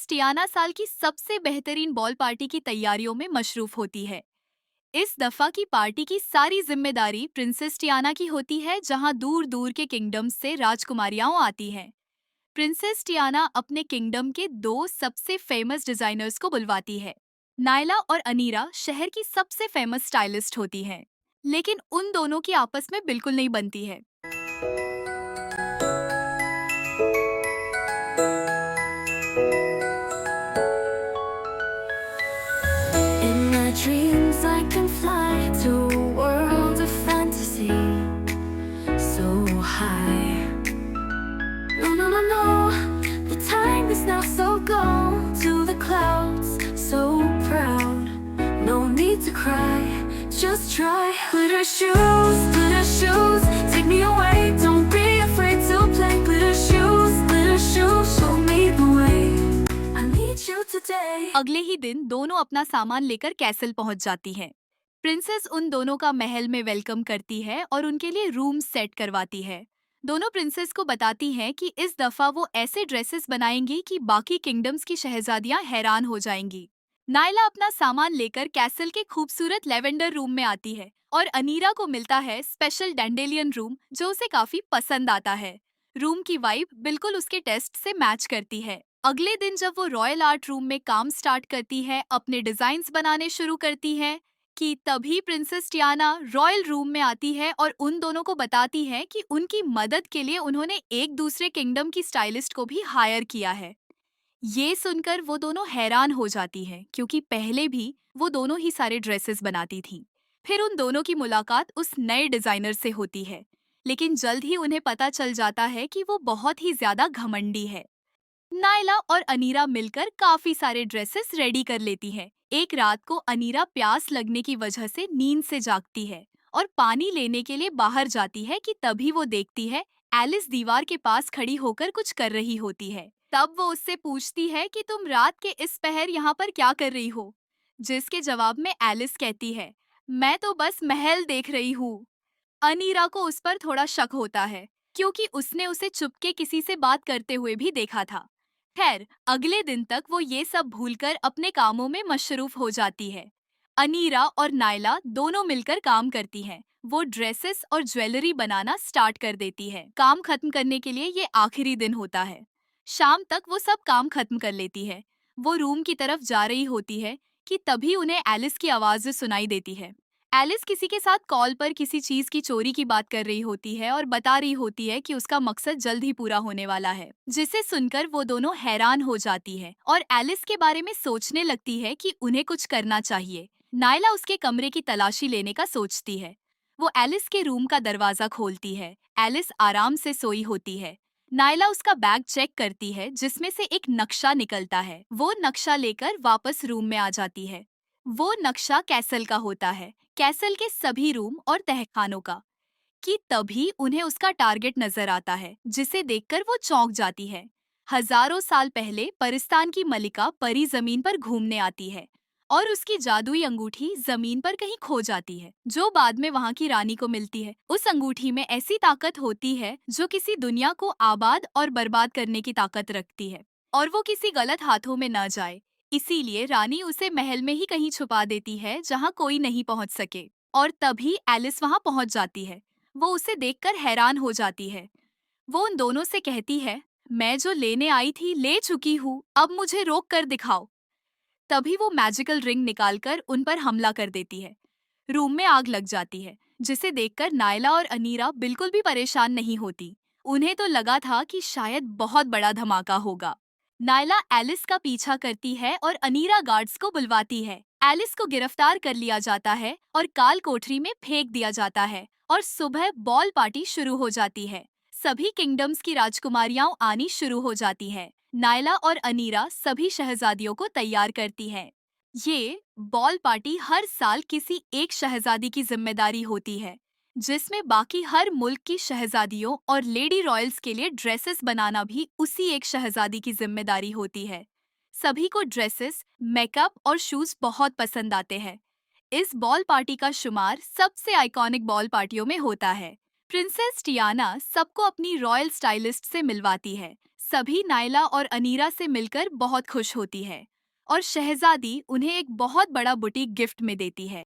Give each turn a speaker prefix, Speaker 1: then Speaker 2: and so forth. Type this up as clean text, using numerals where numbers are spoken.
Speaker 1: Tiana साल की सबसे बेहतरीन बॉल पार्टी की तैयारियों में मशरूफ होती है। इस दफा की पार्टी की सारी जिम्मेदारी प्रिंसेस टियाना की होती है, जहां दूर दूर के किंगडम्स से राजकुमारियां आती हैं। प्रिंसेस टियाना अपने किंगडम के दो सबसे फेमस डिजाइनर्स को बुलवाती है। नायला और अनीरा शहर की सबसे फेमस स्टाइलिस्ट होती हैं, लेकिन उन दोनों की आपस में बिल्कुल नहीं बनती है।
Speaker 2: In my dreams, I can fly to a world of fantasy so high. No, no, no, no. The time is now, so go to the clouds, so proud. No need to cry, just try. Glitter shoes, take me away. Don't be afraid to play. Glitter shoes, show me the way. I need you today.
Speaker 1: अगले ही दिन दोनों अपना सामान लेकर castle पहुंच जाती हैं। Princess उन दोनों का महल में वेलकम करती है और उनके लिए रूम सेट करवाती है। दोनों प्रिंसेस को बताती हैं कि इस दफा वो ऐसे ड्रेसेस बनाएंगी कि बाकी किंगडम्स की शहजादियां हैरान हो जाएंगी। नायला अपना सामान लेकर कैसल के खूबसूरत लेवेंडर रूम में आती है और अनीरा को मिलता है स्पेशल डैंडेलियन रूम, जो उसे काफी पसंद आता है। रूम की वाइब बिल्कुल उसके टेस्ट से मैच करती है। अगले दिन जब वो रॉयल आर्ट रूम में काम स्टार्ट करती है, अपने डिजाइन्स बनाने शुरू करती है, कि तभी प्रिंसेस टियाना रॉयल रूम में आती है और उन दोनों को बताती है कि उनकी मदद के लिए उन्होंने एक दूसरे किंगडम की स्टाइलिस्ट को भी हायर किया है। ये सुनकर वो दोनों हैरान हो जाती हैं, क्योंकि पहले भी वो दोनों ही सारे ड्रेसेस बनाती थी। फिर उन दोनों की मुलाकात उस नए डिजाइनर से होती है, लेकिन जल्द ही उन्हें पता चल जाता है कि वो बहुत ही ज्यादा घमंडी है। नायला और अनीरा मिलकर काफी सारे ड्रेसेस रेडी कर लेती हैं। एक रात को अनीरा प्यास लगने की वजह से नींद से जागती है और पानी लेने के लिए बाहर जाती है कि तभी वो देखती है एलिस दीवार के पास खड़ी होकर कुछ कर रही होती है। तब वो उससे पूछती है कि तुम रात के इस पहर यहाँ पर क्या कर रही हो, जिसके जवाब में एलिस कहती है, मैं तो बस महल देख रही हूँ। अनीरा को उस पर थोड़ा शक होता है, क्योंकि उसने उसे चुपके किसी से बात करते हुए भी देखा था। खैर, अगले दिन तक वो ये सब भूलकर अपने कामों में मशरूफ हो जाती है। अनीरा और नायला दोनों मिलकर काम करती हैं। वो ड्रेसेस और ज्वेलरी बनाना स्टार्ट कर देती है। काम खत्म करने के लिए ये आखिरी दिन होता है। शाम तक वो सब काम खत्म कर लेती है। वो रूम की तरफ जा रही होती है कि तभी उन्हें एलिस की आवाज़ सुनाई देती है। एलिस किसी के साथ कॉल पर किसी चीज की चोरी की बात कर रही होती है और बता रही होती है कि उसका मकसद जल्द ही पूरा होने वाला है, जिसे सुनकर वो दोनों हैरान हो जाती है और एलिस के बारे में सोचने लगती है कि उन्हें कुछ करना चाहिए। नायला उसके कमरे की तलाशी लेने का सोचती है। वो एलिस के रूम का दरवाजा खोलती है। एलिस आराम से सोई होती है। नायला उसका बैग चेक करती है, जिसमें से एक नक्शा निकलता है। वो नक्शा लेकर वापस रूम में आ जाती है। वो नक्शा कैसल का होता है, कैसल के सभी रूम और तहखानों का। कि तभी उन्हें उसका टारगेट नजर आता है, जिसे देखकर वो चौंक जाती है। हजारों साल पहले परिस्तान की मलिका परी जमीन पर घूमने आती है और उसकी जादुई अंगूठी जमीन पर कहीं खो जाती है, जो बाद में वहाँ की रानी को मिलती है। उस अंगूठी में ऐसी ताकत होती है जो किसी दुनिया को आबाद और बर्बाद करने की ताकत रखती है, और वो किसी गलत हाथों में न जाए। इसीलिए रानी उसे महल में ही कहीं छुपा देती है, जहाँ कोई नहीं पहुँच सके। और तभी एलिस वहाँ पहुँच जाती है। वो उसे देखकर हैरान हो जाती है। वो उन दोनों से कहती है, मैं जो लेने आई थी ले चुकी हूँ, अब मुझे रोक कर दिखाओ। तभी वो मैजिकल रिंग निकालकर उन पर हमला कर देती है। रूम में आग लग जाती है, जिसे देखकर नायला और अनीरा बिल्कुल भी परेशान नहीं होती। उन्हें तो लगा था कि शायद बहुत बड़ा धमाका होगा। नायला एलिस का पीछा करती है और अनीरा गार्ड्स को बुलवाती है। एलिस को गिरफ्तार कर लिया जाता है और काल कोठरी में फेंक दिया जाता है और सुबह बॉल पार्टी शुरू हो जाती है। सभी किंगडम्स की राजकुमारियां आनी शुरू हो जाती हैं। नायला और अनीरा सभी शहजादियों को तैयार करती हैं। ये बॉल पार्टी हर साल किसी एक शहजादी की जिम्मेदारी होती है, जिसमें बाकी हर मुल्क की शहजादियों और लेडी रॉयल्स के लिए ड्रेसेस बनाना भी उसी एक शहजादी की जिम्मेदारी होती है। सभी को ड्रेसेस, मेकअप और शूज बहुत पसंद आते हैं। इस बॉल पार्टी का शुमार सबसे आइकॉनिक बॉल पार्टियों में होता है। प्रिंसेस टियाना सबको अपनी रॉयल स्टाइलिस्ट से मिलवाती है। सभी नायला और अनीरा से मिलकर बहुत खुश होती है और शहजादी उन्हें एक बहुत बड़ा बुटीक गिफ्ट में देती है।